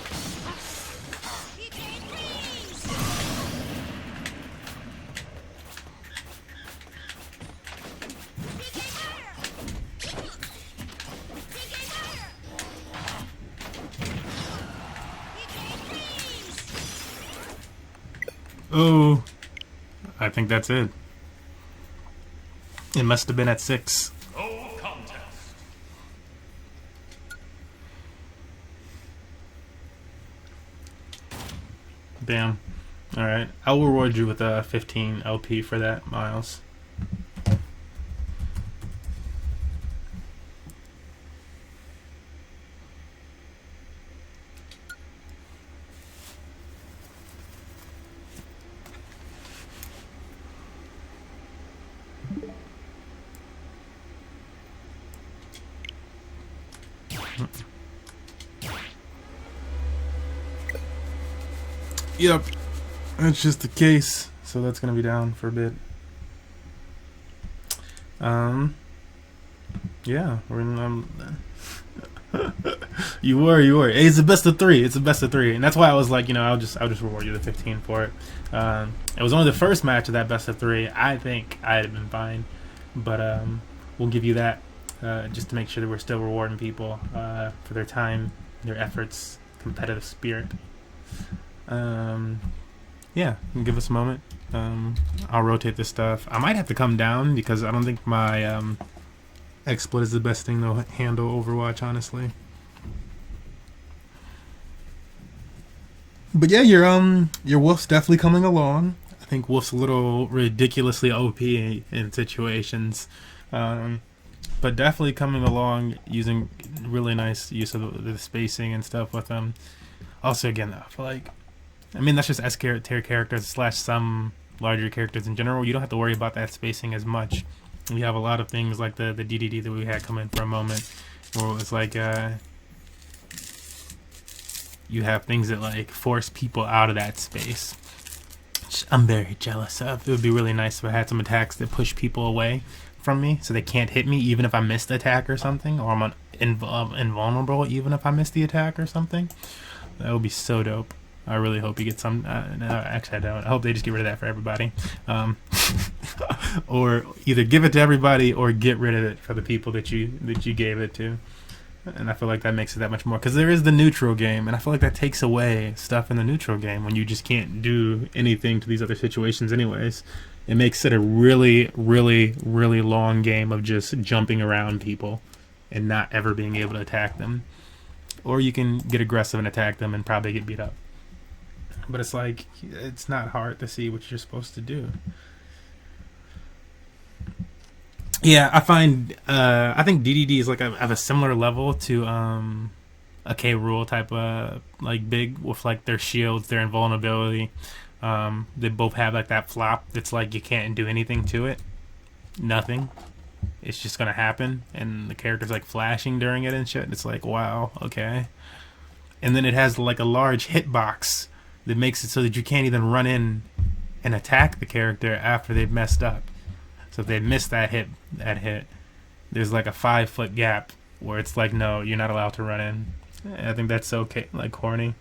Oh, I think that's it. It must have been at 6. No contest. Damn. Alright. I'll reward you with a 15 LP for that, Miles. Yep, that's just the case. So that's gonna be down for a bit. Yeah, we're in. You were. Hey, it's the best of 3. It's the best of 3, and that's why I was like, I'll just reward you the 15 for it. It was only the first match of that best of 3. I think I'd have been fine, but we'll give you that just to make sure that we're still rewarding people for their time, their efforts, competitive spirit. Yeah, give us a moment. I'll rotate this stuff. I might have to come down because I don't think my XSplit is the best thing to handle Overwatch, honestly. But yeah, your Wolf's definitely coming along. I think Wolf's a little ridiculously OP in situations, but definitely coming along, using really nice use of the spacing and stuff with them. Also, again, though, I feel like, that's just S tier characters / some larger characters in general. You don't have to worry about that spacing as much. We have a lot of things like the DDD that we had come in for a moment, where it was like you have things that like force people out of that space, which I'm very jealous of. It would be really nice if I had some attacks that push people away from me so they can't hit me even if I miss the attack or something, or I'm invulnerable even if I miss the attack or something. That would be so dope. I really hope you get some. No, actually, I don't. I hope they just get rid of that for everybody. Or either give it to everybody or get rid of it for the people that you gave it to. And I feel like that makes it that much more. Because there is the neutral game, and I feel like that takes away stuff in the neutral game when you just can't do anything to these other situations anyways. It makes it a really, really, really long game of just jumping around people and not ever being able to attack them. Or you can get aggressive and attack them and probably get beat up. But it's like, it's not hard to see what you're supposed to do. Yeah, I find I think DDD is like of a similar level to a K rule type of like big with like their shields, their invulnerability. They both have like that flop that's like you can't do anything to it, nothing. It's just gonna happen, and the character's like flashing during it and shit. It's like, wow, okay. And then it has like a large hitbox that makes it so that you can't even run in and attack the character after they've messed up. So if they miss that hit, there's like a 5-foot gap where it's like, no, you're not allowed to run in. I think that's so like corny.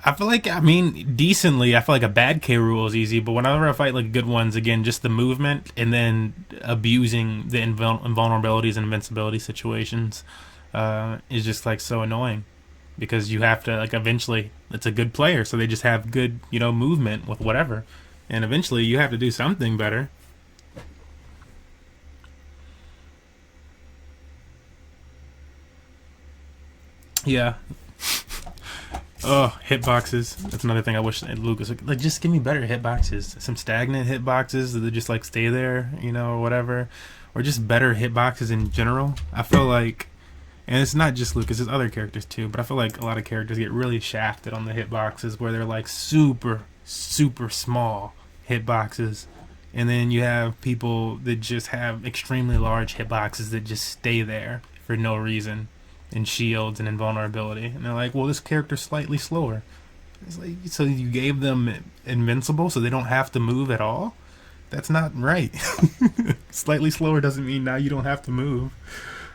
I feel like, I mean, decently, I feel like a bad K rule is easy, but whenever I fight like good ones, again, just the movement and then abusing the invulnerabilities and invincibility situations is just like so annoying, because you have to like eventually, it's a good player, so they just have good, you know, movement with whatever, and eventually you have to do something better. Yeah. Oh, hitboxes. That's another thing I wish Lucas would, like, just give me better hitboxes. Some stagnant hitboxes that just like stay there, you know, or whatever. Or just better hitboxes in general. I feel like, and it's not just Lucas, it's other characters too, but I feel like a lot of characters get really shafted on the hitboxes where they're like super, super small hitboxes. And then you have people that just have extremely large hitboxes that just stay there for no reason. And shields and invulnerability, and they're like, well, this character's slightly slower. It's like, so you gave them invincible so they don't have to move at all? That's not right. Slightly slower doesn't mean now you don't have to move.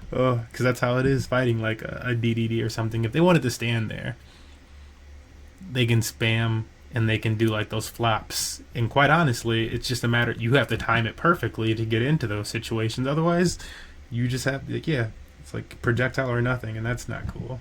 Because that's how it is fighting like a DDD or something. If they wanted to stand there, they can spam and they can do like those flops. And quite honestly, it's just a matter, you have to time it perfectly to get into those situations. Otherwise, you just have to, like, yeah, it's like projectile or nothing, and that's not cool.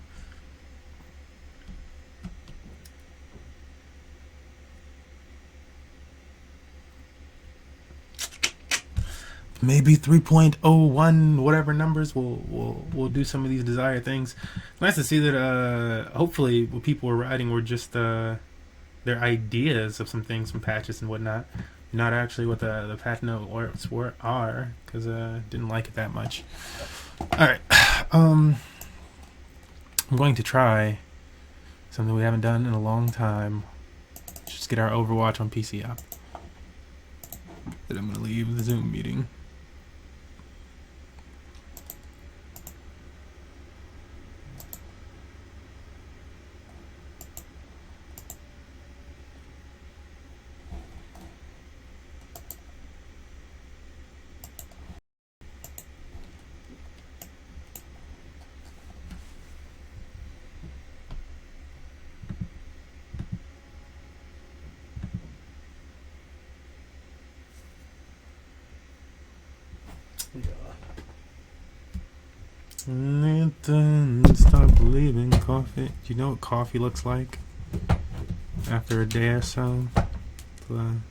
Maybe 3.01 whatever numbers we'll do some of these desired things. Nice to see that hopefully what people were writing were just their ideas of some things from patches and whatnot, not actually what the patch notes are, because didn't like it that much. Alright, I'm going to try something we haven't done in a long time. Just get our Overwatch on PC up. Then I'm going to leave the Zoom meeting. Stop believing coffee. Do you know what coffee looks like after a day or so? I don't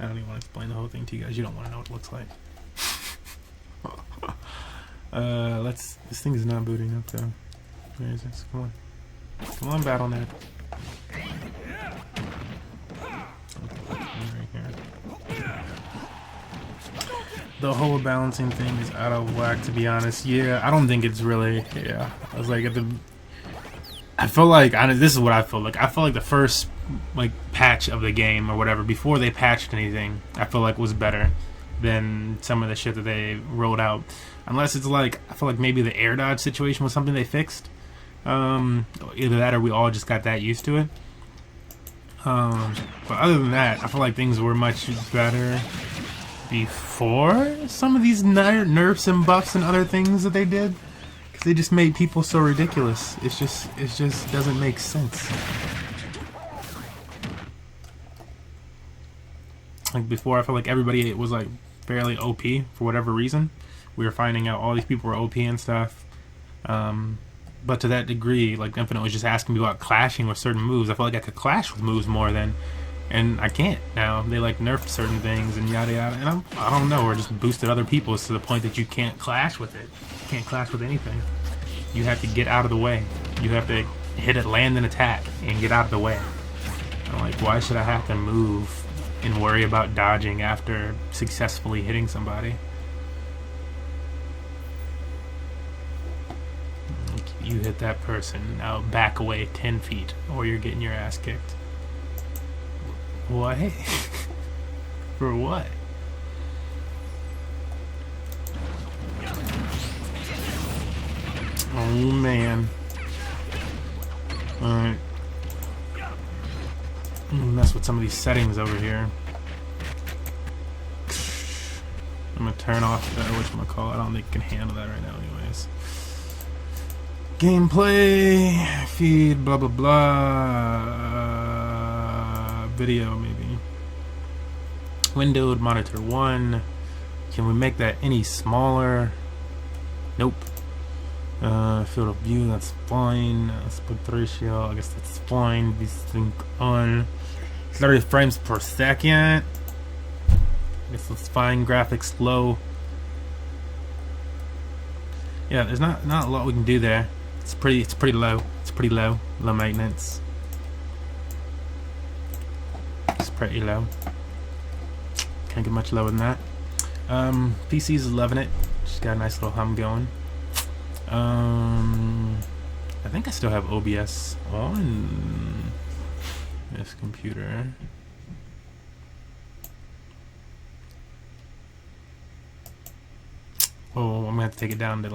even want to explain the whole thing to you guys. You don't want to know what it looks like. This thing is not booting up though. Where is this? Come on, BattleNet. The whole balancing thing is out of whack, to be honest. Yeah, I don't think it's really. Yeah, I was like I feel like this is what I feel like. I feel like the first like patch of the game or whatever before they patched anything, I feel like was better than some of the shit that they rolled out. Unless it's like, I feel like maybe the air dodge situation was something they fixed. Either that or we all just got that used to it. But other than that, I feel like things were much better before some of these nerfs and buffs and other things that they did, because they just made people so ridiculous. It just doesn't make sense. Like before, I feel like everybody was like fairly OP for whatever reason. We were finding out all these people were OP and stuff. But to that degree, like Infinite was just asking me about clashing with certain moves. I felt like I could clash with moves more then. And I can't now. They like nerfed certain things and yada yada. And I don't know, or just boosted other people's to the point that you can't clash with it. You can't clash with anything. You have to get out of the way. You have to hit it, land and attack, and get out of the way. I'm like, why should I have to move and worry about dodging after successfully hitting somebody? You hit that person, now back away 10 feet, or you're getting your ass kicked. What? For what? Oh man. Alright. Mess with some of these settings over here. I'm gonna turn off the whatchamacallit. I don't think it can handle that right now anyways. Gameplay, feed, blah blah blah. Video maybe. Windowed monitor 1. Can we make that any smaller? Nope. Field of view, that's fine. Aspect ratio, I guess that's fine. These things on 30 frames per second. I guess that's fine. Graphics low. Yeah, there's not a lot we can do there. It's pretty low. It's pretty low. Low maintenance. It's pretty low. Can't get much lower than that. PC's loving it. Just got a nice little hum going. I think I still have OBS on this computer. Oh, I'm gonna have to take it down to